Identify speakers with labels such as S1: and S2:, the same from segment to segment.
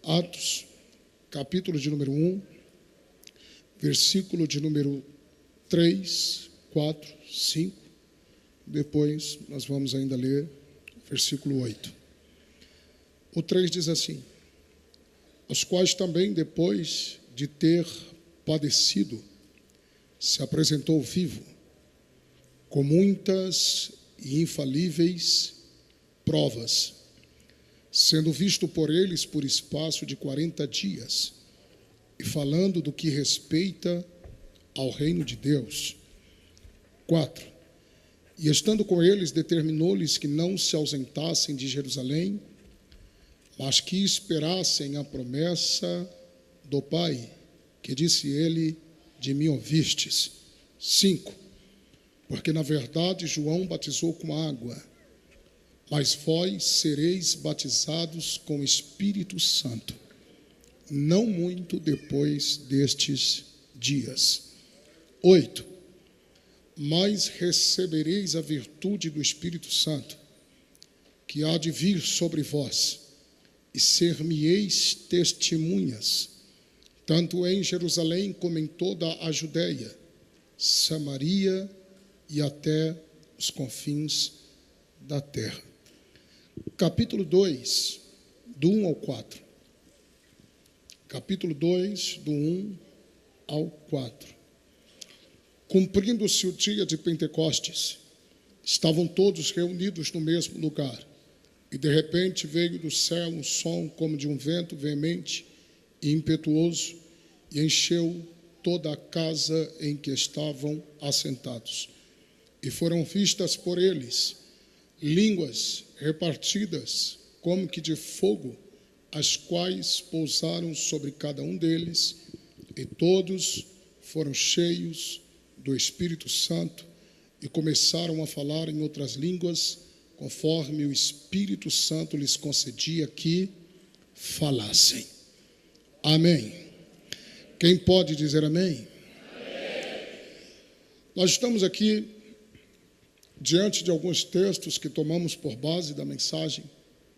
S1: Atos, capítulo de número 1, versículo de número 3, 4, 5. Depois nós vamos ainda ler o versículo 8. O 3 diz assim: os quais também, depois de ter padecido, se apresentou vivo, com muitas e infalíveis provas, sendo visto por eles por espaço de 40 dias, e falando do que respeita ao reino de Deus. 4. E estando com eles, determinou-lhes que não se ausentassem de Jerusalém, mas que esperassem a promessa do Pai, que disse ele: de mim ouvistes. 5. Porque na verdade João batizou com água, mas vós sereis batizados com o Espírito Santo, não muito depois destes dias. 8. Mas recebereis a virtude do Espírito Santo, que há de vir sobre vós, e ser-me-eis testemunhas, tanto em Jerusalém como em toda a Judeia, Samaria e até os confins da terra. Capítulo 2, do 1 ao 4. Capítulo 2, do 1 ao 4. Cumprindo-se o dia de Pentecostes, estavam todos reunidos no mesmo lugar, e de repente veio do céu um som como de um vento veemente e impetuoso, e encheu toda a casa em que estavam assentados. E foram vistas por eles línguas repartidas como que de fogo, as quais pousaram sobre cada um deles, e todos foram cheios do Espírito Santo e começaram a falar em outras línguas, conforme o Espírito Santo lhes concedia que falassem. Amém. Quem pode dizer amém? Amém. Nós estamos aqui diante de alguns textos que tomamos por base da mensagem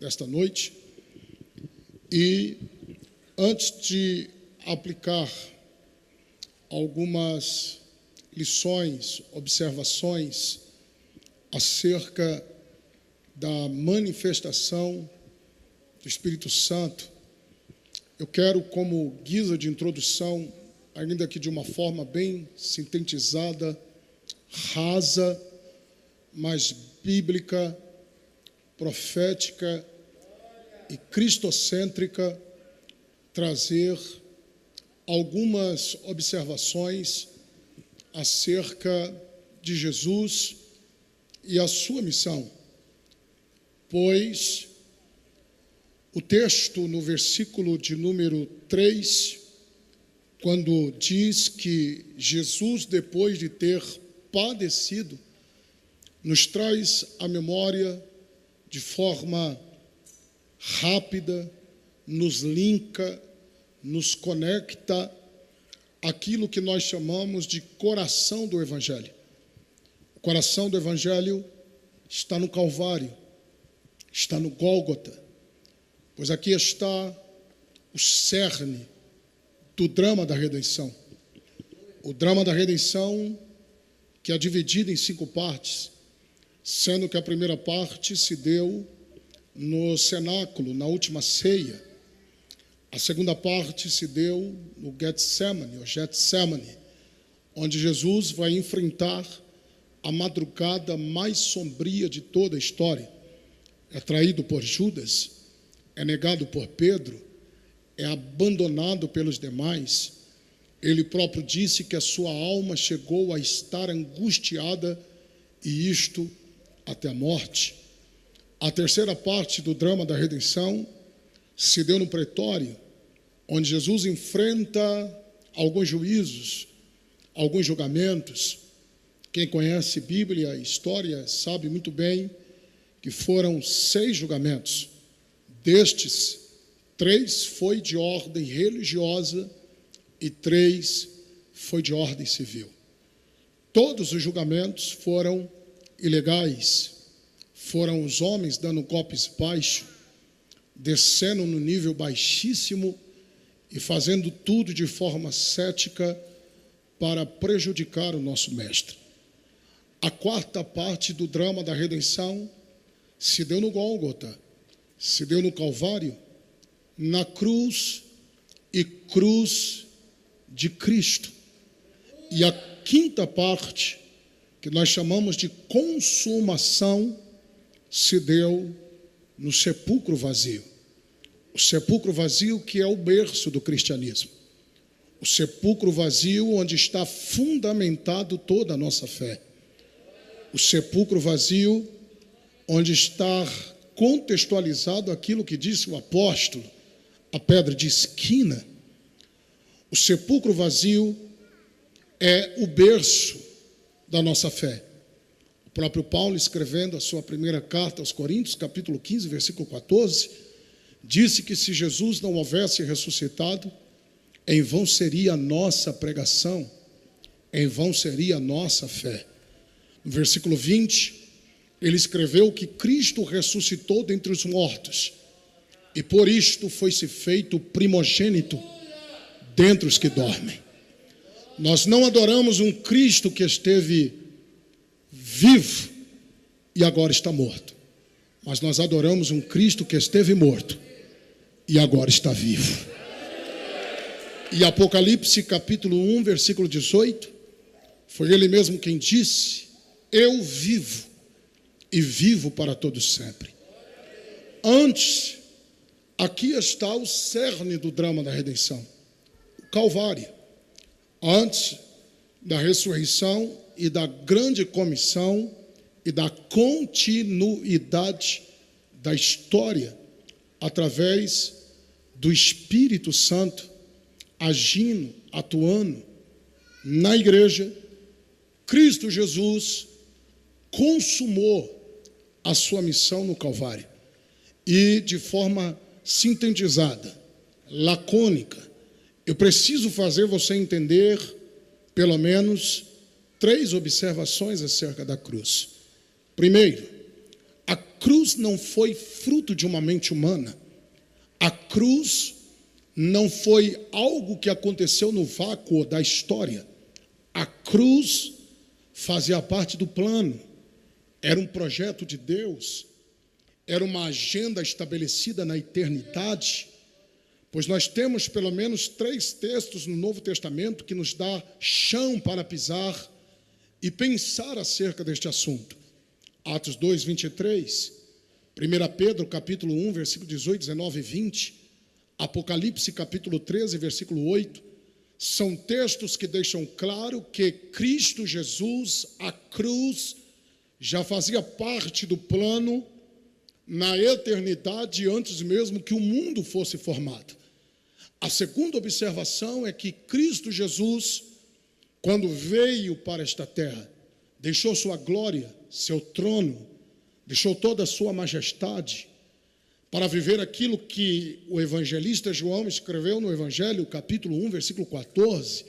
S1: desta noite, e antes de aplicar algumas lições, observações acerca da manifestação do Espírito Santo, eu quero, como guisa de introdução, ainda que de uma forma bem sintetizada, rasa, mas bíblica, profética e cristocêntrica, trazer algumas observações acerca de Jesus e a sua missão, pois o texto no versículo de número 3, quando diz que Jesus, depois de ter padecido, nos traz à memória de forma rápida, nos linka, nos conecta aquilo que nós chamamos de coração do Evangelho. O coração do Evangelho está no Calvário, está no Gólgota, pois aqui está o cerne do drama da redenção. O drama da redenção que é dividido em 5 partes, sendo que a primeira parte se deu no cenáculo, na última ceia. A segunda parte se deu no Getsemane, onde Jesus vai enfrentar a madrugada mais sombria de toda a história. É traído por Judas, é negado por Pedro, é abandonado pelos demais. Ele próprio disse que a sua alma chegou a estar angustiada, e isto até a morte. A terceira parte do drama da redenção se deu no pretório, onde Jesus enfrenta alguns juízos, alguns julgamentos. Quem conhece Bíblia e história sabe muito bem que foram 6 julgamentos. Destes, 3 foi de ordem religiosa e 3 foi de ordem civil. Todos os julgamentos foram ilegais. Foram os homens dando golpes baixos, descendo no nível baixíssimo e fazendo tudo de forma cética para prejudicar o nosso mestre. A quarta parte do drama da redenção se deu no Gólgota, se deu no Calvário, na cruz e cruz de Cristo. E a quinta parte, que nós chamamos de consumação, se deu no sepulcro vazio. O sepulcro vazio que é o berço do cristianismo. O sepulcro vazio onde está fundamentado toda a nossa fé. O sepulcro vazio onde está contextualizado aquilo que disse o apóstolo, a pedra de esquina. O sepulcro vazio é o berço da nossa fé. O próprio Paulo, escrevendo a sua primeira carta aos Coríntios, capítulo 15, versículo 14, disse que se Jesus não houvesse ressuscitado, em vão seria a nossa pregação, em vão seria a nossa fé. No versículo 20, ele escreveu que Cristo ressuscitou dentre os mortos, e por isto foi-se feito primogênito dentre os que dormem. Nós não adoramos um Cristo que esteve vivo e agora está morto, mas nós adoramos um Cristo que esteve morto e agora está vivo. E Apocalipse capítulo 1, versículo 18, foi ele mesmo quem disse: eu vivo e vivo para todo sempre. Antes, aqui está o cerne do drama da redenção, o Calvário. Antes da ressurreição e da grande comissão e da continuidade da história, através do Espírito Santo agindo, atuando na igreja, Cristo Jesus consumou a sua missão no Calvário. E de forma sintetizada, lacônica, eu preciso fazer você entender pelo menos 3 observações acerca da cruz. Primeiro, a cruz não foi fruto de uma mente humana. A cruz não foi algo que aconteceu no vácuo da história. A cruz fazia parte do plano. Era um projeto de Deus. Era uma agenda estabelecida na eternidade. Pois nós temos pelo menos 3 textos no Novo Testamento que nos dá chão para pisar e pensar acerca deste assunto. Atos 2, 23, 1 Pedro capítulo 1, versículo 18, 19 e 20, Apocalipse capítulo 13, versículo 8, são textos que deixam claro que Cristo Jesus, a cruz, já fazia parte do plano na eternidade antes mesmo que o mundo fosse formado. A segunda observação é que Cristo Jesus, quando veio para esta terra, deixou sua glória, seu trono, deixou toda a sua majestade para viver aquilo que o evangelista João escreveu no Evangelho, capítulo 1, versículo 14,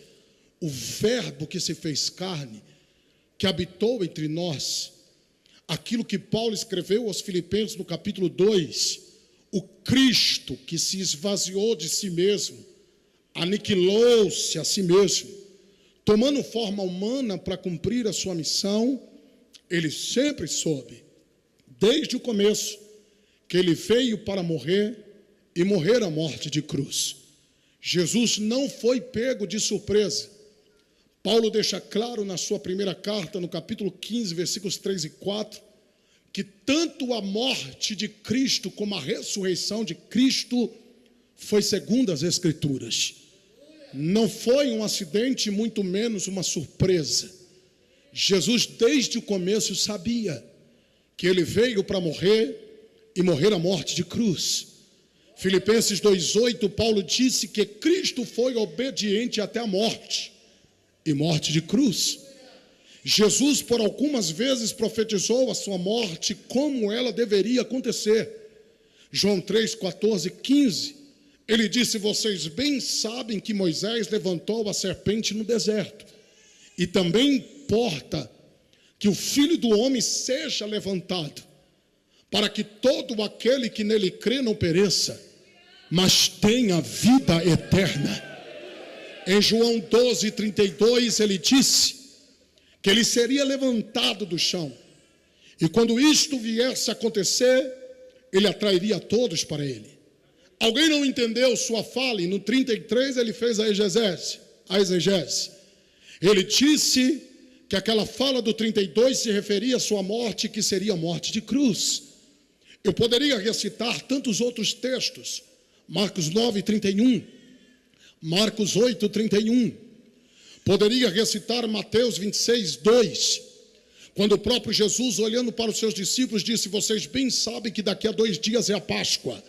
S1: o verbo que se fez carne, que habitou entre nós. Aquilo que Paulo escreveu aos Filipenses no capítulo 2, o Cristo que se esvaziou de si mesmo, aniquilou-se a si mesmo, tomando forma humana para cumprir a sua missão. Ele sempre soube, desde o começo, que ele veio para morrer e morrer a morte de cruz. Jesus não foi pego de surpresa. Paulo deixa claro na sua primeira carta, no capítulo 15, versículos 3 e 4, que tanto a morte de Cristo como a ressurreição de Cristo foi segundo as Escrituras. Não foi um acidente, muito menos uma surpresa. Jesus, desde o começo, sabia que ele veio para morrer e morrer a morte de cruz. Filipenses 2,8, Paulo disse que Cristo foi obediente até a morte, e morte de cruz. Jesus, por algumas vezes, profetizou a sua morte como ela deveria acontecer. João 3, 14, 15, ele disse: vocês bem sabem que Moisés levantou a serpente no deserto, e também importa que o Filho do Homem seja levantado, para que todo aquele que nele crê não pereça, mas tenha vida eterna. Em João 12:32 ele disse que ele seria levantado do chão, e quando isto viesse a acontecer, ele atrairia todos para ele. Alguém não entendeu sua fala, e no 33 ele fez a exegese. Ele disse que aquela fala do 32 se referia à sua morte, que seria a morte de cruz. Eu poderia recitar tantos outros textos, Marcos 9:31, Marcos 8:31, poderia recitar Mateus 26:2, quando o próprio Jesus, olhando para os seus discípulos, disse: vocês bem sabem que daqui a 2 dias é a Páscoa,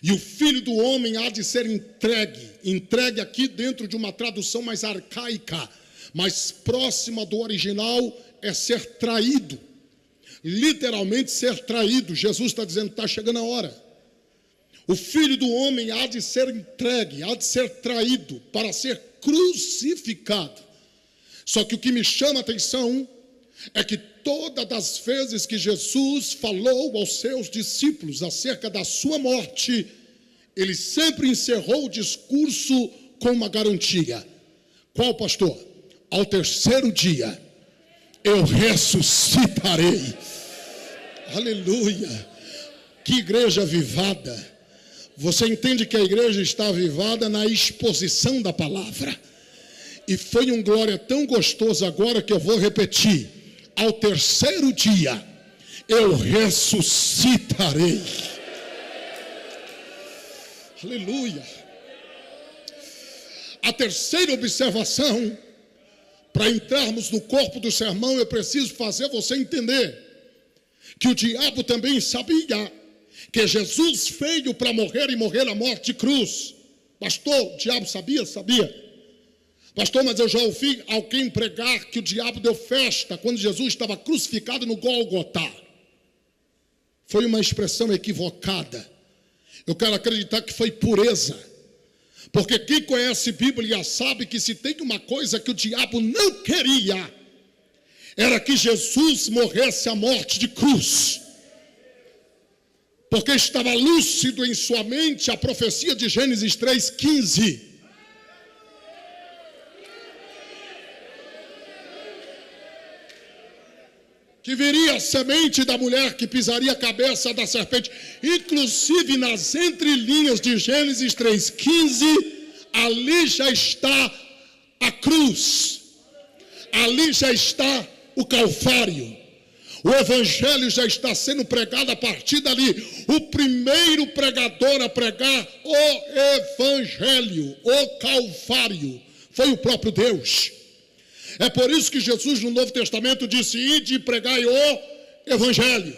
S1: e o Filho do Homem há de ser entregue aqui dentro de uma tradução mais arcaica, mais próxima do original, é ser traído, literalmente ser traído. Jesus está dizendo: está chegando a hora. O Filho do Homem há de ser entregue, há de ser traído para ser crucificado. Só que o que me chama a atenção é que todas as vezes que Jesus falou aos seus discípulos acerca da sua morte, ele sempre encerrou o discurso com uma garantia. Qual, pastor? Ao 3º dia eu ressuscitarei. Aleluia! Que igreja avivada! Você entende que a igreja está avivada na exposição da palavra. E foi um glória tão gostoso agora que eu vou repetir. Ao 3º dia eu ressuscitarei. Aleluia. A terceira observação, para entrarmos no corpo do sermão, eu preciso fazer você entender que o diabo também sabia que Jesus veio para morrer, e morrer a morte de cruz. Pastor, o diabo sabia? Sabia. Pastor, mas eu já ouvi alguém pregar que o diabo deu festa quando Jesus estava crucificado no Gólgota. Foi uma expressão equivocada. Eu quero acreditar que foi pureza. Porque quem conhece Bíblia sabe que se tem uma coisa que o diabo não queria, era que Jesus morresse a morte de cruz. Porque estava lúcido em sua mente a profecia de Gênesis 3:15. Que viria a semente da mulher que pisaria a cabeça da serpente. Inclusive nas entrelinhas de Gênesis 3:15, ali já está a cruz. Ali já está o Calvário. O evangelho já está sendo pregado a partir dali. O primeiro pregador a pregar o evangelho, o Calvário, foi o próprio Deus. É por isso que Jesus no Novo Testamento disse: ide e pregai o evangelho.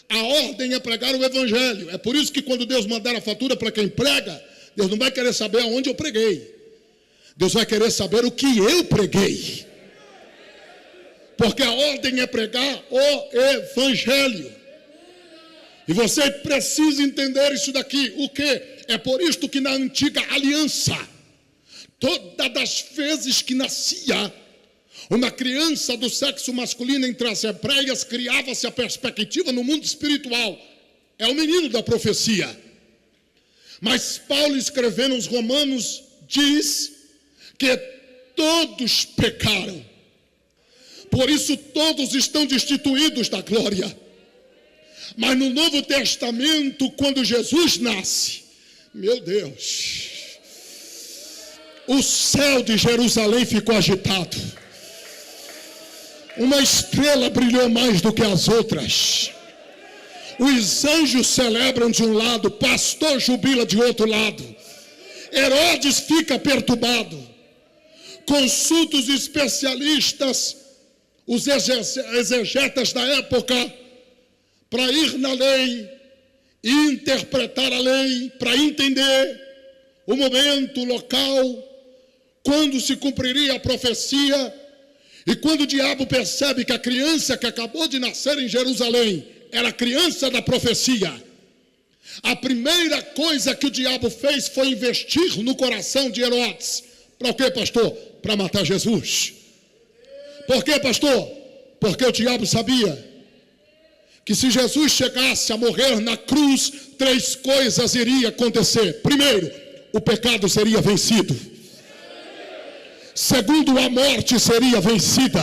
S1: A ordem é pregar o evangelho. É por isso que quando Deus mandar a fatura para quem prega, Deus não vai querer saber aonde eu preguei. Deus vai querer saber o que eu preguei. Porque a ordem é pregar o evangelho. E você precisa entender isso daqui. O que? É por isto que na antiga aliança, todas as vezes que nascia uma criança do sexo masculino entre as hebreias, criava-se a perspectiva no mundo espiritual. É o menino da profecia. Mas Paulo, escrevendo aos Romanos, diz que todos pecaram. Por isso todos estão destituídos da glória. Mas no Novo Testamento, quando Jesus nasce, meu Deus, o céu de Jerusalém ficou agitado. Uma estrela brilhou mais do que as outras. Os anjos celebram de um lado, pastor jubila de outro lado. Herodes fica perturbado. Consulta os especialistas, os exegetas da época, para ir na lei, interpretar a lei, para entender o momento, o local, quando se cumpriria a profecia. E quando o diabo percebe que a criança que acabou de nascer em Jerusalém era a criança da profecia, a primeira coisa que o diabo fez foi investir no coração de Herodes. Para o quê, pastor? Para matar Jesus. Por quê, pastor? Porque o diabo sabia que se Jesus chegasse a morrer na cruz, 3 coisas iriam acontecer. Primeiro, o pecado seria vencido. Segundo, a morte seria vencida.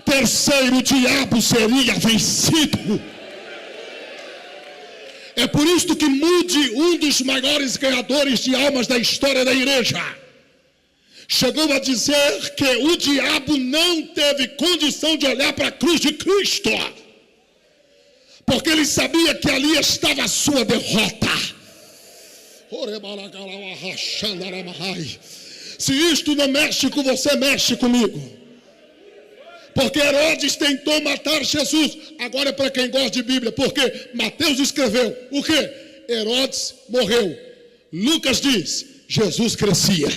S1: Terceiro, o diabo seria vencido. É por isso que Moody, um dos maiores ganhadores de almas da história da igreja, chegou a dizer que o diabo não teve condição de olhar para a cruz de Cristo, porque ele sabia que ali estava a sua derrota. Se isto não mexe com você, mexe comigo. Porque Herodes tentou matar Jesus. Agora é para quem gosta de Bíblia, porque Mateus escreveu o quê? Herodes morreu. Lucas diz, Jesus crescia.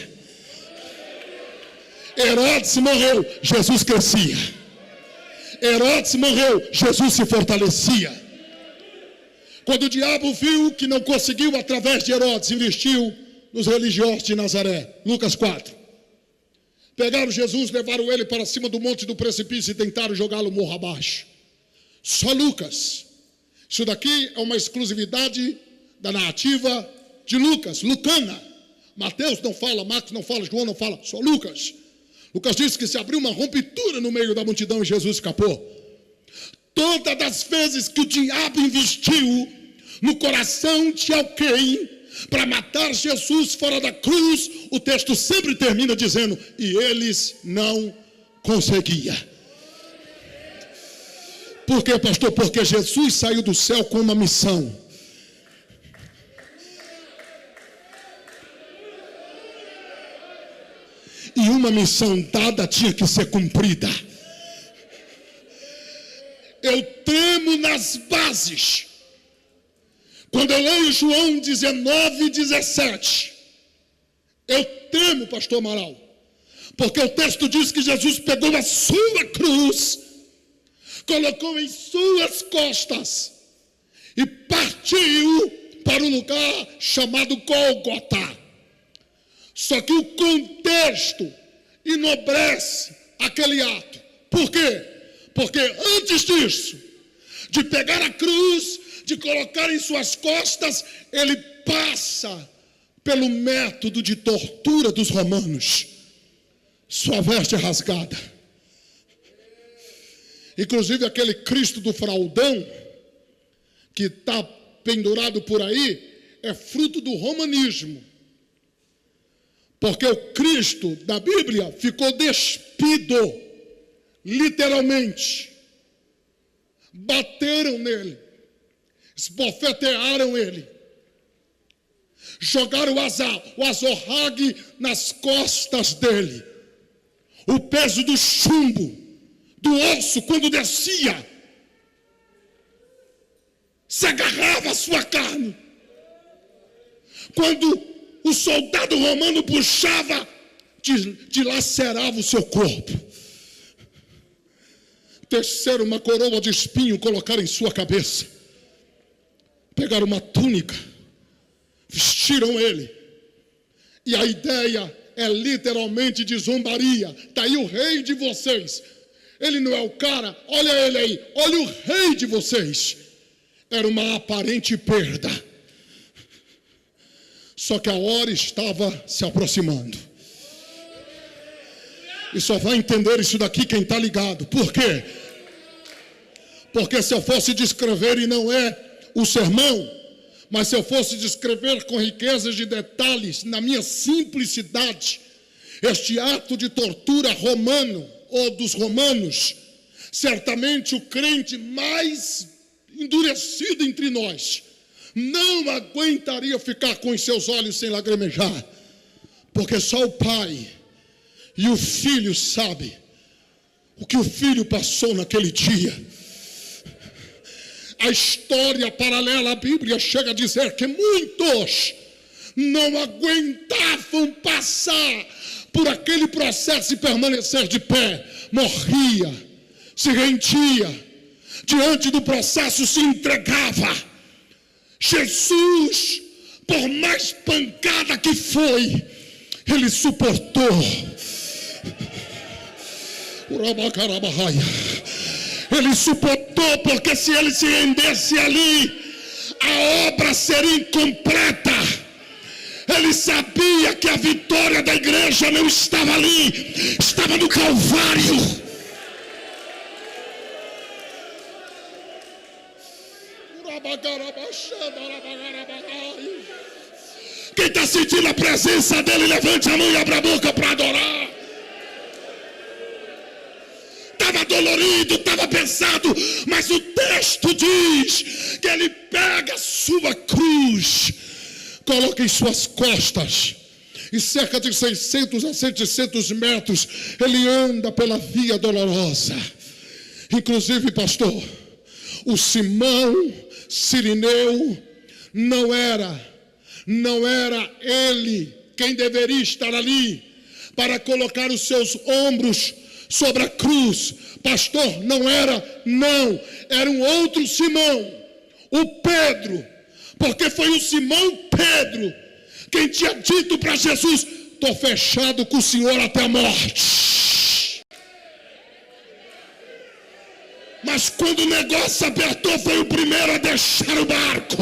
S1: Herodes morreu, Jesus crescia. Herodes morreu, Jesus se fortalecia. Quando o diabo viu que não conseguiu através de Herodes, investiu nos religiosos de Nazaré. Lucas 4. Pegaram Jesus, levaram ele para cima do monte do precipício e tentaram jogá-lo morro abaixo. Só Lucas. Isso daqui é uma exclusividade da narrativa de Lucas, lucana. Mateus não fala, Marcos não fala, João não fala, só Lucas. Lucas diz que se abriu uma ruptura no meio da multidão e Jesus escapou. Todas as vezes que o diabo investiu no coração de alguém para matar Jesus fora da cruz, o texto sempre termina dizendo, e eles não conseguiam. Por quê, pastor? Porque Jesus saiu do céu com uma missão. E uma missão dada tinha que ser cumprida. Eu tremo nas bases quando eu leio João 19:17. Eu tremo, pastor Amaral, porque o texto diz que Jesus pegou a sua cruz, colocou em suas costas e partiu para um lugar chamado Gólgota. Só que o contexto enobrece aquele ato. Por quê? Porque antes disso, de pegar a cruz, de colocar em suas costas, ele passa pelo método de tortura dos romanos. Sua veste é rasgada. Inclusive aquele Cristo do fraldão, que está pendurado por aí, é fruto do romanismo. Porque o Cristo da Bíblia ficou despido, literalmente. Bateram nele, esbofetearam ele, jogaram o azorrague nas costas dele. O peso do chumbo, do osso, quando descia, se agarrava a sua carne. Quando o soldado romano puxava, dilacerava o seu corpo. Teceram uma coroa de espinho, colocaram em sua cabeça. Pegaram uma túnica, vestiram ele. E a ideia é literalmente de zombaria. Está aí o rei de vocês. Ele não é o cara, olha ele aí, olha o rei de vocês. Era uma aparente perda. Só que a hora estava se aproximando. E só vai entender isso daqui quem está ligado. Por quê? Porque se eu fosse descrever, e não é o sermão, mas se eu fosse descrever com riquezas de detalhes, na minha simplicidade, este ato de tortura romano, ou dos romanos, certamente o crente mais endurecido entre nós não aguentaria ficar com os seus olhos sem lagrimejar, porque só o pai e o filho sabem o que o filho passou naquele dia. A história paralela à Bíblia chega a dizer que muitos não aguentavam passar por aquele processo e permanecer de pé. Morria, se rendia, diante do processo se entregava. Jesus, por mais pancada que foi, ele suportou. Ele suportou, porque se ele se rendesse ali, a obra seria incompleta. Ele sabia que a vitória da igreja não estava ali, estava no Calvário. Quem está sentindo a presença dele, levante a mão e abra a boca para adorar. Estava dolorido, estava pesado, mas o texto diz que ele pega a sua cruz, coloca em suas costas, e cerca de 600 a 700 metros, ele anda pela via dolorosa. Inclusive, pastor, o Simão Cirineu não era ele quem deveria estar ali para colocar os seus ombros sobre a cruz. Pastor, não era um outro Simão, o Pedro, porque foi o Simão Pedro quem tinha dito para Jesus: estou fechado com o Senhor até a morte. Mas quando o negócio apertou, foi o primeiro a deixar o barco.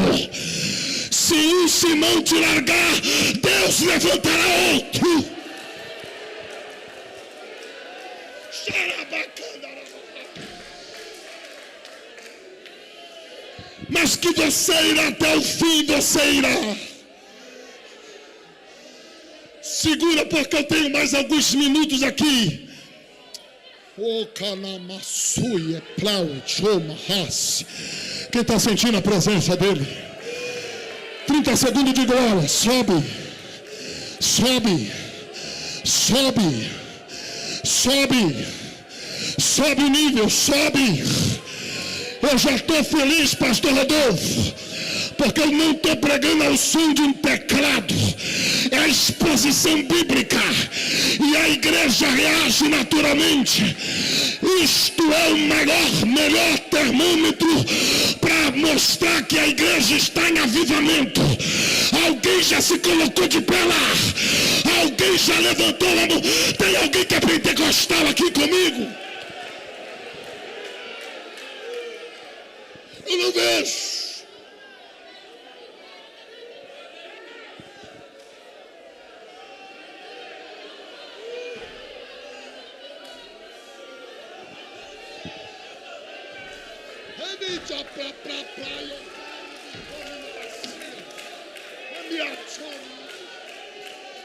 S1: Se um Simão te largar, Deus levantará outro. Mas que você irá até o fim, você irá. Segura, porque eu tenho mais alguns minutos aqui. Quem está sentindo a presença dele? 30 segundos de glória. Sobe, sobe, sobe, sobe, sobe o nível, sobe. Eu já estou feliz, pastor Rodolfo, porque eu não estou pregando ao som de um teclado. É a exposição bíblica, e a igreja reage naturalmente. Isto é o melhor termômetro para mostrar que a igreja está em avivamento. Alguém já se colocou de pé lá? Alguém já levantou a mão? Tem alguém que é pentecostal aqui comigo? Eu não vejo.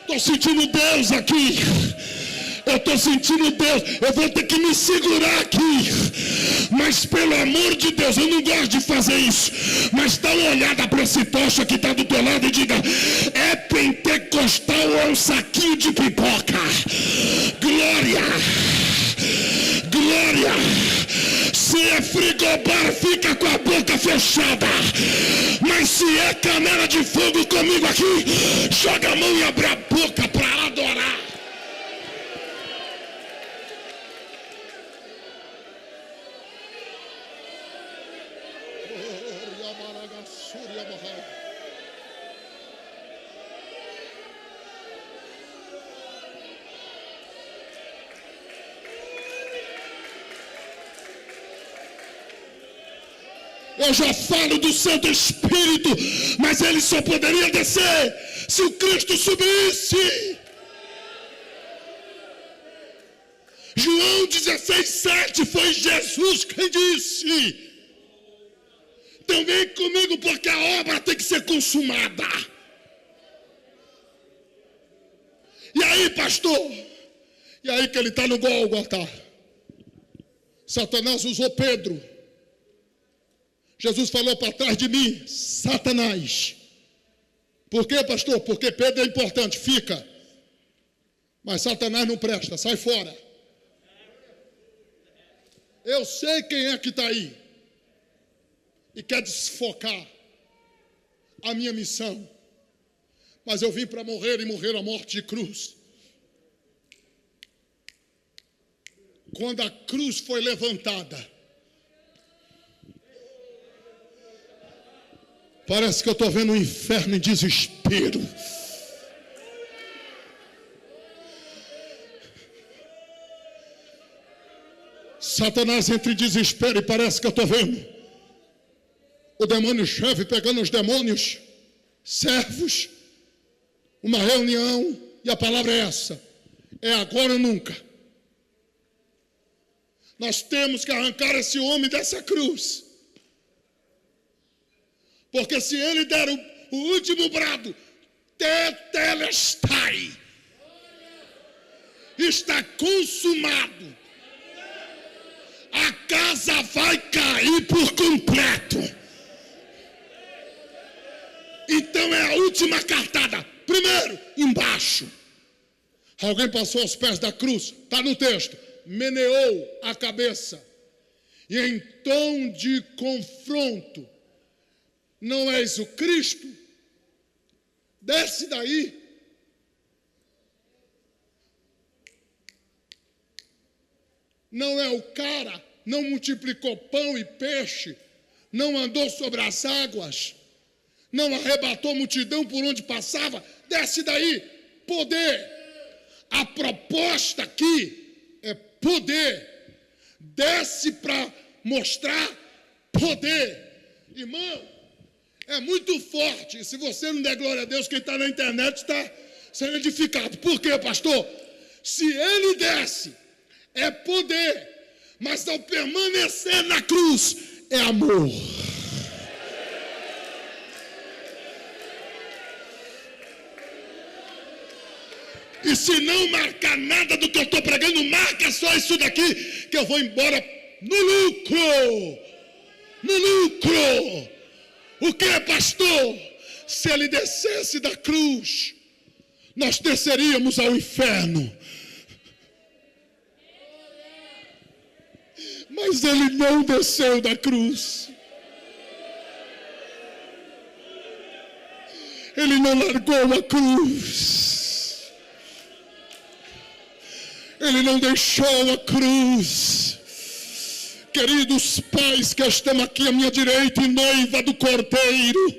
S1: Estou sentindo Deus aqui. Eu estou sentindo Deus. Eu vou ter que me segurar aqui. Mas pelo amor de Deus, eu não gosto de fazer isso. Mas dá uma olhada para esse tocha que está do teu lado e diga: é pentecostal ou é um saquinho de pipoca? Glória! Glória! Se é frigobar, fica com a boca fechada. Mas se é canela de fogo comigo aqui, joga a mão e abre a boca para adorar. Eu já falo do Santo Espírito, mas ele só poderia descer se o Cristo subisse. João 16:7 foi Jesus quem disse: então vem comigo, porque a obra tem que ser consumada. E aí, pastor? E aí que ele está no Gólgota. Satanás usou Pedro. Jesus falou para trás de mim: Satanás. Por quê, pastor? Porque Pedro é importante, fica. Mas Satanás não presta, sai fora. Eu sei quem é que está aí e quer desfocar a minha missão. Mas eu vim para morrer e morrer a morte de cruz. Quando a cruz foi levantada, parece que eu estou vendo o inferno em desespero. Satanás entra em desespero e parece que eu estou vendo o demônio-chefe pegando os demônios, servos, uma reunião, e a palavra é essa: é agora ou nunca. Nós temos que arrancar esse homem dessa cruz, porque se ele der o último brado, tetelestai, está consumado, a casa vai cair por completo. Então é a última cartada. Primeiro, embaixo. Alguém passou aos pés da cruz, está no texto, meneou a cabeça, e em tom de confronto: não és o Cristo? Desce daí. Não é o cara, não multiplicou pão e peixe, não andou sobre as águas, não arrebatou multidão por onde passava. Desce daí. Poder. A proposta aqui é poder. Desce para mostrar poder. Irmão, é muito forte. Se você não der glória a Deus, quem está na internet está sendo edificado. Por quê, pastor? Se ele desce, é poder, mas ao permanecer na cruz, é amor. E se não marcar nada do que eu estou pregando, marca só isso daqui, que eu vou embora no lucro. No lucro. O que, pastor? Se ele descesse da cruz, nós desceríamos ao inferno. Mas ele não desceu da cruz. Ele não largou a cruz. Ele não deixou a cruz. Queridos pais que estão aqui à minha direita e noiva do Cordeiro,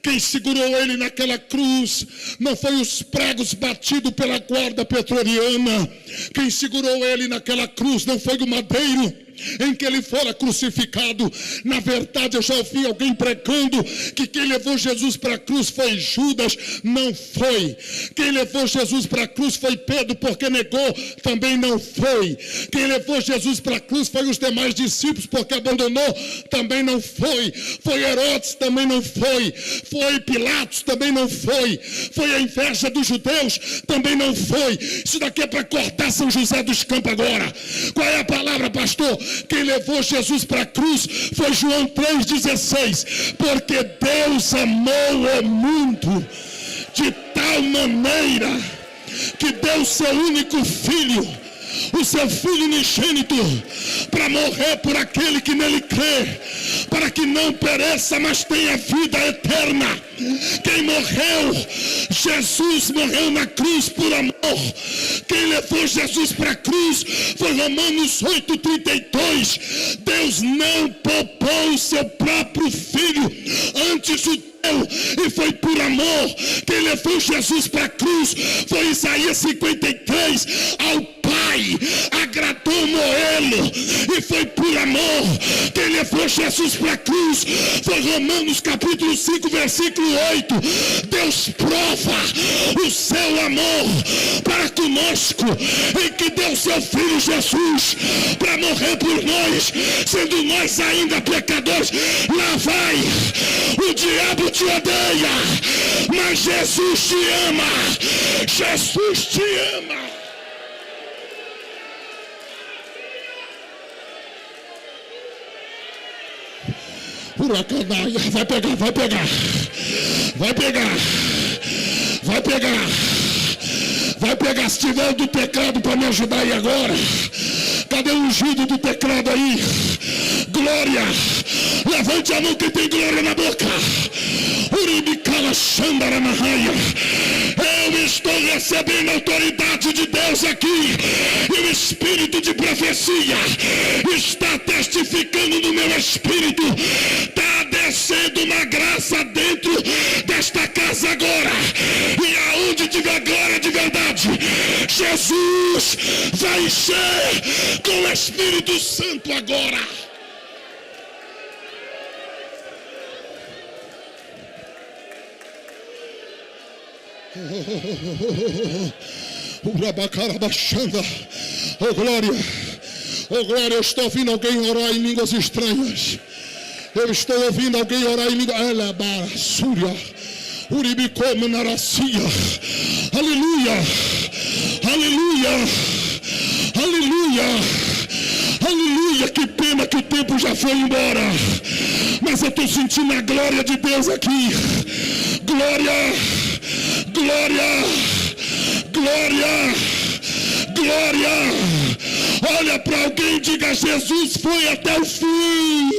S1: quem segurou ele naquela cruz não foi os pregos batidos pela guarda pretoriana. Quem segurou ele naquela cruz não foi o madeiro em que ele fora crucificado. Na verdade, eu já ouvi alguém pregando que quem levou Jesus para a cruz foi Judas. Não foi. Quem levou Jesus para a cruz foi Pedro, porque negou. Também não foi. Quem levou Jesus para a cruz foi os demais discípulos, porque abandonou. Também não foi. Foi Herodes, também não foi. Foi Pilatos, também não foi. Foi a inveja dos judeus, também não foi. Isso daqui é para cortar São José dos Campos agora. Qual é a palavra, pastor? Quem levou Jesus para a cruz foi João 3,16. Porque Deus amou o mundo de tal maneira que deu seu único filho, o seu filho unigênito, para morrer por aquele que nele crê, para que não pereça, mas tenha vida eterna. Quem morreu, Jesus morreu na cruz por amor. Quem levou Jesus para a cruz foi Romanos 8,32. Deus não poupou o seu próprio filho, antes o deu, e foi por amor. Quem levou Jesus para a cruz foi Isaías 53. Ao Pai agradou Moelo, e foi por amor. Quem levou Jesus para a cruz foi Romanos capítulo 5, versículo 8. Deus prova o seu amor para conosco, em que deu seu filho Jesus para morrer por nós, sendo nós ainda pecadores. Lá vai, o diabo te odeia, mas Jesus te ama. Jesus te ama. Huracanaia, vai pegar, vai pegar, vai pegar, vai pegar, vai pegar. Se tiver do teclado para me ajudar aí agora, cadê o ungido do teclado aí? Glória, levante a mão que tem glória na boca. Uribicala Xandaramahaya. Eu estou recebendo a autoridade de Deus aqui, e o espírito de profecia está testificando no meu espírito. Está descendo uma graça dentro desta casa agora, e aonde tiver glória de verdade, Jesus vai encher com o Espírito Santo agora. Oh glória, eu estou ouvindo alguém orar em línguas estranhas. Eu estou ouvindo alguém orar em língua. Aleluia, aleluia, aleluia, aleluia. Que pena que o tempo já foi embora, mas eu estou sentindo a glória de Deus aqui. Glória, glória, glória, glória. Olha para alguém e diga: Jesus foi até o fim.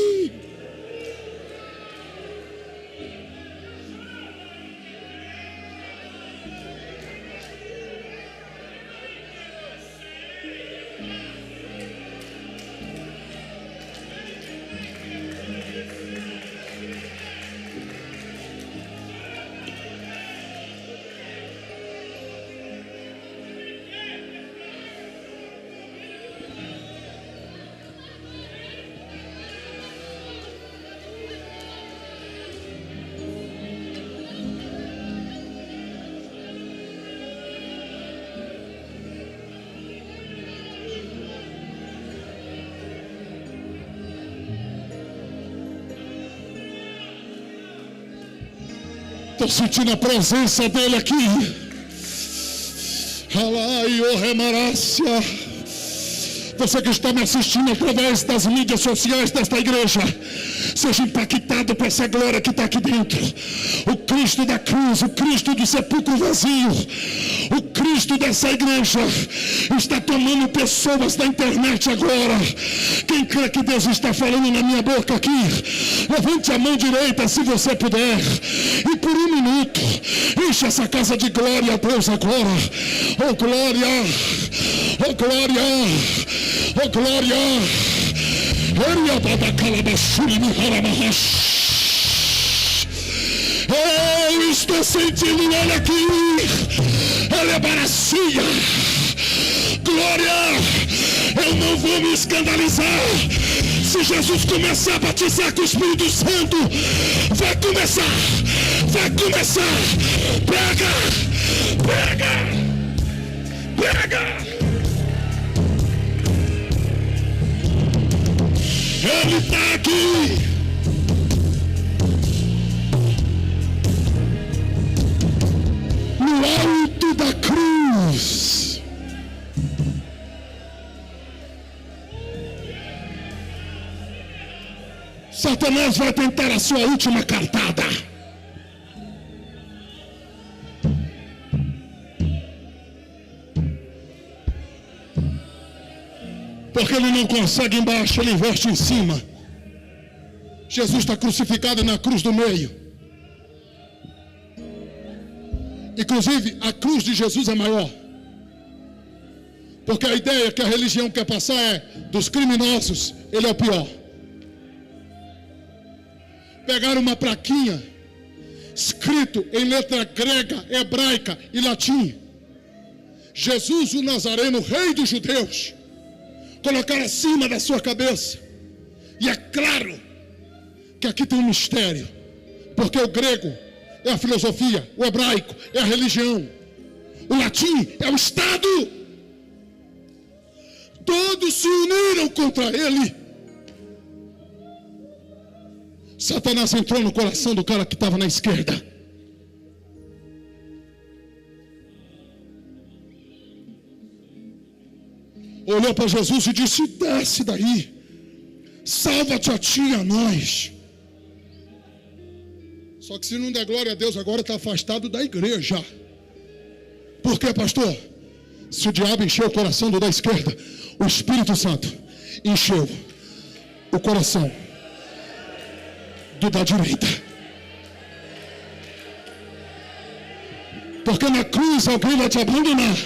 S1: Estou sentindo a presença dele aqui. Você que está me assistindo através das mídias sociais desta igreja, seja impactado por essa glória que está aqui dentro. O Cristo da cruz, o Cristo do sepulcro vazio, o Cristo dessa igreja está tomando pessoas da internet agora. Quem crê que Deus está falando na minha boca aqui, levante a mão direita se você puder, e por um minuto enche essa casa de glória a Deus agora. Oh glória, oh glória, oh glória. Eu estou sentindo ele aqui. Ele é baracia. Glória. Eu não vou me escandalizar se Jesus começar a batizar com o Espírito Santo. Vai começar. Vai começar. Pega. Pega. Pega. Ele está aqui. No alto da cruz. Satanás vai tentar a sua última cartada. Porque ele não consegue embaixo, ele investe em cima. Jesus está crucificado na cruz do meio. Inclusive, a cruz de Jesus é maior. Porque a ideia que a religião quer passar é: dos criminosos, ele é o pior. Pegaram uma plaquinha, escrito em letra grega, hebraica e latim: Jesus o Nazareno, rei dos judeus. Colocar acima da sua cabeça. E é claro que aqui tem um mistério, porque o grego é a filosofia, o hebraico é a religião, o latim é o Estado. Todos se uniram contra ele. Satanás entrou no coração do cara que estava na esquerda. Olhou para Jesus e disse: desce daí, salva-te a ti e a nós. Só que se não der glória a Deus, agora está afastado da igreja. Por quê, pastor? Se o diabo encheu o coração do da esquerda, o Espírito Santo encheu o coração do da direita. Porque na cruz alguém vai te abandonar.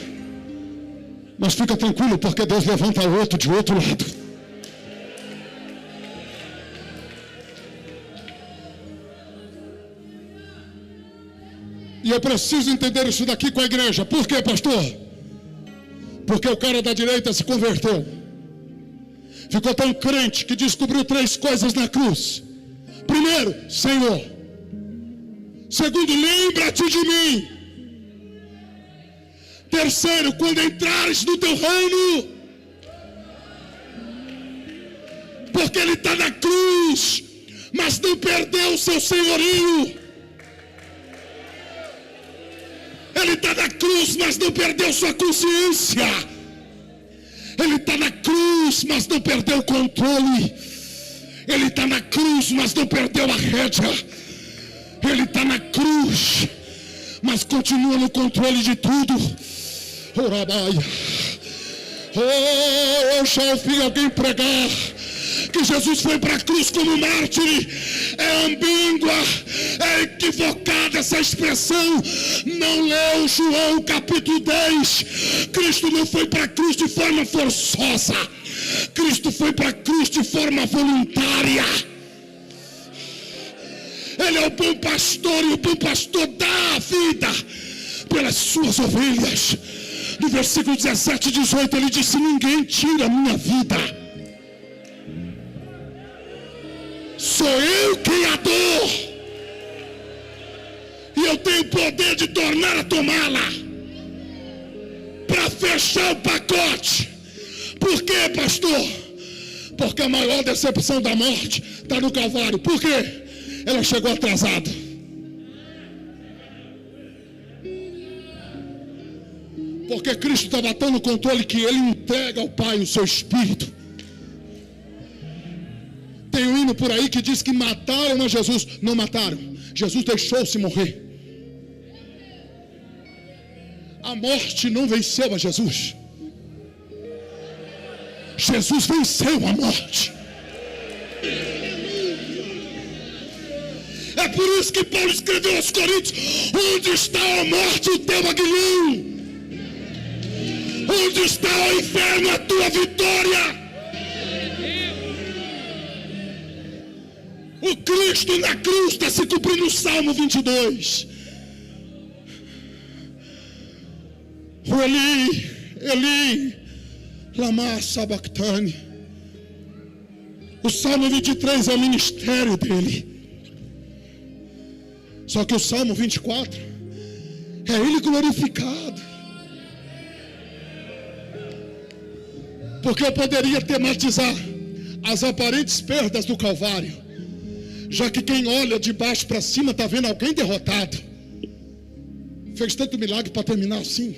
S1: Mas fica tranquilo, porque Deus levanta o outro de outro lado. E eu preciso entender isso daqui com a igreja. Por quê, pastor? Porque o cara da direita se converteu. Ficou tão crente que descobriu 3 coisas na cruz. Primeiro, Senhor. Segundo, lembra-te de mim. Terceiro, quando entrares no teu reino. Porque ele está na cruz, mas não perdeu o seu senhorio. Ele está na cruz, mas não perdeu sua consciência. Ele está na cruz, mas não perdeu o controle. Ele está na cruz, mas não perdeu a rédea. Ele está na cruz, mas continua no controle de tudo. Orabaia. Oh, eu já ouvi alguém pregar que Jesus foi para a cruz como mártir. É ambígua, é equivocada essa expressão. Não leu João capítulo 10. Cristo não foi para a cruz de forma forçosa. Cristo foi para a cruz de forma voluntária. Ele é o bom pastor, e o bom pastor dá a vida pelas suas ovelhas. No versículo 17 e 18 ele disse: ninguém tira a minha vida, sou eu quem a dou, e eu tenho poder de tornar a tomá-la, para fechar o pacote. Por quê, pastor? Porque a maior decepção da morte está no Calvário. Por quê? Ela chegou atrasada. Porque Cristo estava tão no controle que ele entrega ao Pai o seu Espírito. Tem um hino por aí que diz que mataram a Jesus. Não mataram. Jesus deixou-se morrer. A morte não venceu a Jesus. Jesus venceu a morte. É por isso que Paulo escreveu aos Coríntios: onde está a morte, o teu aguilhão? Onde está o inferno, a tua vitória? O Cristo na cruz está se cumprindo no Salmo 22. O Eli, Eli, lama sabachthani. O Salmo 23 é o ministério dele. Só que o Salmo 24 é ele glorificado. Porque eu poderia tematizar as aparentes perdas do Calvário, já que quem olha de baixo para cima está vendo alguém derrotado. Fez tanto milagre para terminar assim.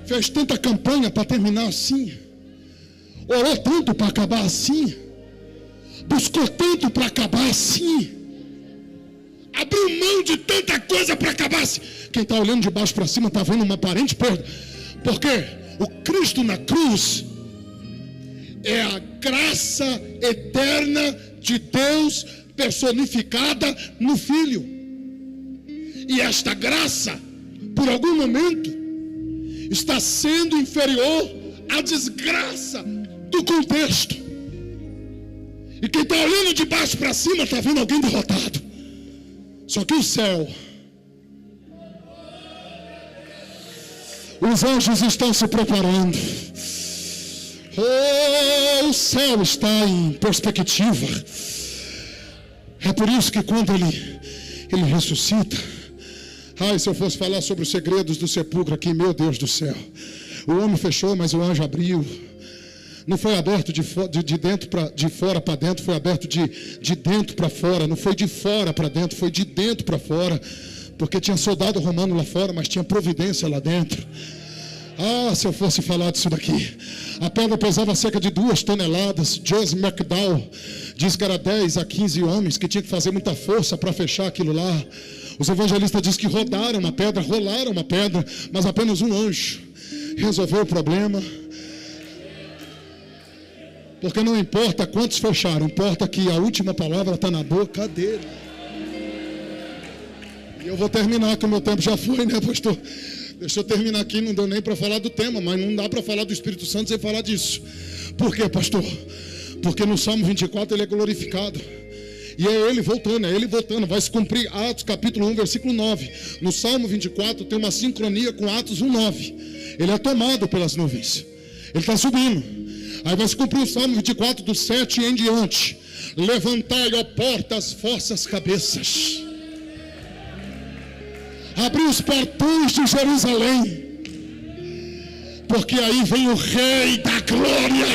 S1: Fez tanta campanha para terminar assim. Orou tanto para acabar assim. Buscou tanto para acabar assim. Abriu mão de tanta coisa para acabar assim. Quem está olhando de baixo para cima está vendo uma aparente perda. Porque o Cristo na cruz é a graça eterna de Deus personificada no Filho. E esta graça, por algum momento, está sendo inferior à desgraça do contexto. E quem está olhando de baixo para cima está vendo alguém derrotado. Só que o céu, os anjos estão se preparando. Oh, o céu está em perspectiva. É por isso que quando ele ressuscita, ai, se eu fosse falar sobre os segredos do sepulcro aqui, meu Deus do céu. O homem fechou, mas o anjo abriu. Não foi aberto de fora para dentro, foi aberto de dentro para fora. Não foi de fora para dentro, foi de dentro para fora. Porque tinha soldado romano lá fora, mas tinha providência lá dentro. Ah, se eu fosse falar disso daqui. A pedra pesava cerca de 2 toneladas. Joseph McDowell diz que era 10 a 15 homens que tinham que fazer muita força para fechar aquilo lá. Os evangelistas dizem que rolaram uma pedra, mas apenas um anjo resolveu o problema. Porque não importa quantos fecharam, importa que a última palavra está na boca dele. E eu vou terminar, que o meu tempo já foi, né, pastor? Deixa eu terminar aqui, não deu nem para falar do tema, mas não dá para falar do Espírito Santo sem falar disso. Por quê, pastor? Porque no Salmo 24 ele é glorificado. E é ele voltando, vai se cumprir Atos capítulo 1, versículo 9. No Salmo 24 tem uma sincronia com Atos 1, 9. Ele é tomado pelas nuvens, ele está subindo. Aí vai se cumprir o Salmo 24 do 7 em diante. Levantai, ó portas, vossas cabeças, abri os portões de Jerusalém, porque aí vem o Rei da Glória.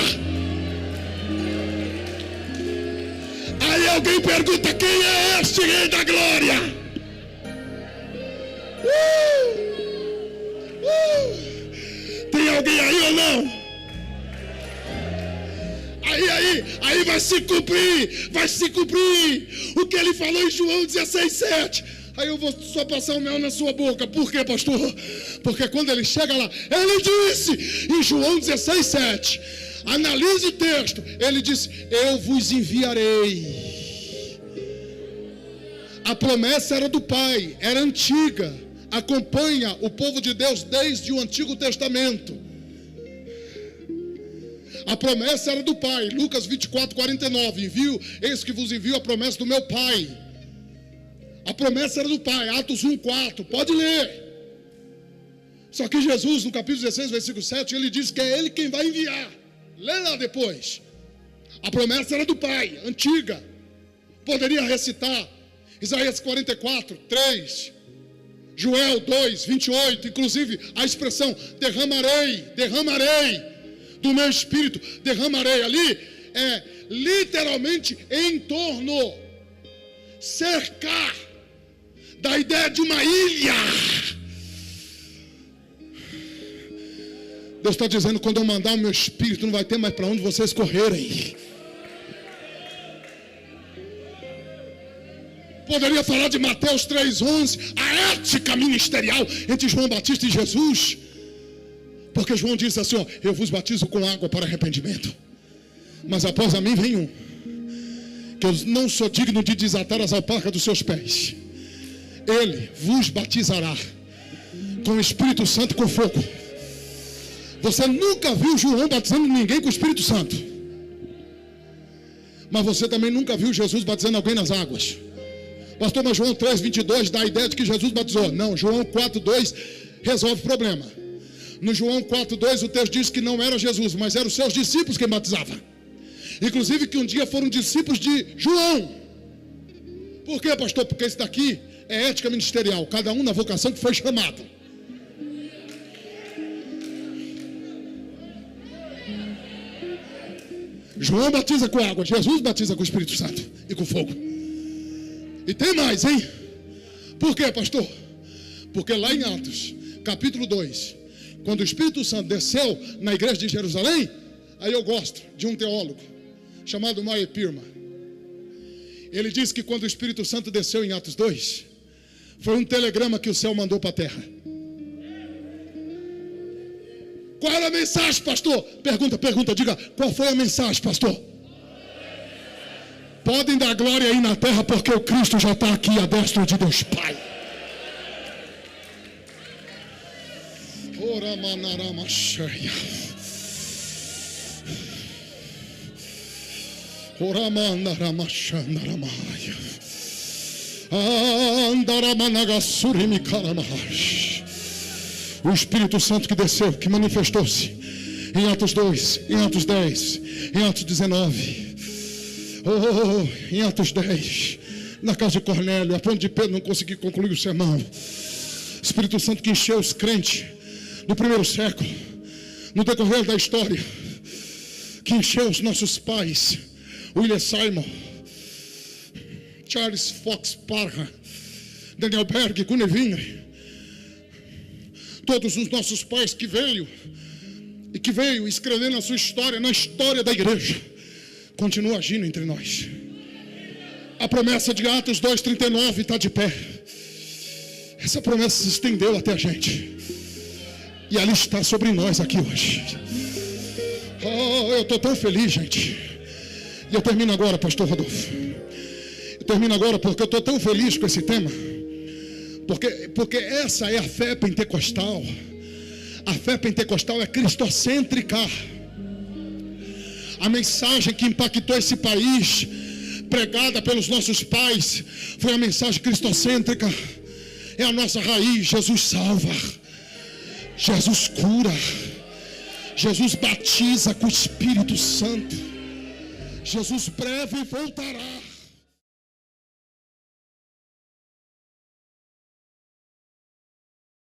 S1: Aí alguém pergunta: quem é este Rei da Glória? Tem alguém aí ou não? Aí vai se cumprir o que ele falou em João 16:7. Aí eu vou só passar o mel na sua boca. Por quê, pastor? Porque quando ele chega lá, ele disse em João 16:7, analise o texto, ele disse: eu vos enviarei. A promessa era do Pai, era antiga, acompanha o povo de Deus desde o Antigo Testamento. A promessa era do Pai. Lucas 24:49, eis que vos envio a promessa do meu Pai. A promessa era do Pai. Atos 1:4, pode ler. Só que Jesus, no capítulo 16, versículo 7, ele diz que é ele quem vai enviar. Lê lá depois. A promessa era do Pai, antiga. Poderia recitar Isaías 44:3, Joel 2:28, inclusive a expressão derramarei do meu espírito, derramarei. Ali é literalmente em torno, cercar, da ideia de uma ilha. Deus está dizendo: quando eu mandar o meu espírito, não vai ter mais para onde vocês correrem. Poderia falar de Mateus 3:11, a ética ministerial entre João Batista e Jesus. Porque João disse assim: ó, eu vos batizo com água para arrependimento, mas após a mim vem um, que eu não sou digno de desatar as alparcas dos seus pés. Ele vos batizará com o Espírito Santo e com fogo. Você nunca viu João batizando ninguém com o Espírito Santo, mas você também nunca viu Jesus batizando alguém nas águas. Pastor, mas João 3:22 dá a ideia de que Jesus batizou. Não, João 4:2 resolve o problema. No João 4:2 o texto diz que não era Jesus, mas eram os seus discípulos quem batizava. Inclusive que um dia foram discípulos de João. Por quê, pastor? Porque isso daqui é ética ministerial, cada um na vocação que foi chamado. João batiza com água, Jesus batiza com o Espírito Santo e com fogo. E tem mais, hein? Por quê, pastor? Porque lá em Atos, capítulo 2, quando o Espírito Santo desceu na igreja de Jerusalém, aí eu gosto de um teólogo chamado Meyer Pirma. Ele diz que quando o Espírito Santo desceu em Atos 2, foi um telegrama que o céu mandou para a terra. Qual era a mensagem, pastor? Pergunta, diga, qual foi a mensagem, pastor? Podem dar glória aí na terra, porque o Cristo já está aqui à destra de Deus Pai. Ora manaramacheia. Ora manaramashandaramaia. Andaramanagasurimicaramai. O Espírito Santo que desceu, que manifestou-se em Atos 2, em Atos 10, em Atos 19, em Atos 10, na casa de Cornélio, a ponto de Pedro não conseguir concluir o sermão. Espírito Santo que encheu os crentes no primeiro século, no decorrer da história, que encheu os nossos pais, William Simon, Charles Fox Parham, Daniel Berg, Cunevin, todos os nossos pais que veio escrevendo a sua história, na história da igreja, continua agindo entre nós. A promessa de Atos 2:39 está de pé. Essa promessa se estendeu até a gente, e ela está sobre nós aqui hoje. Oh, eu estou tão feliz, gente. E eu termino agora, pastor Rodolfo. Eu termino agora porque eu estou tão feliz com esse tema. Porque essa é a fé pentecostal. A fé pentecostal é cristocêntrica. A mensagem que impactou esse país pregada pelos nossos pais, foi a mensagem cristocêntrica. É a nossa raiz. Jesus salva, Jesus cura, Jesus batiza com o Espírito Santo. Jesus breve voltará.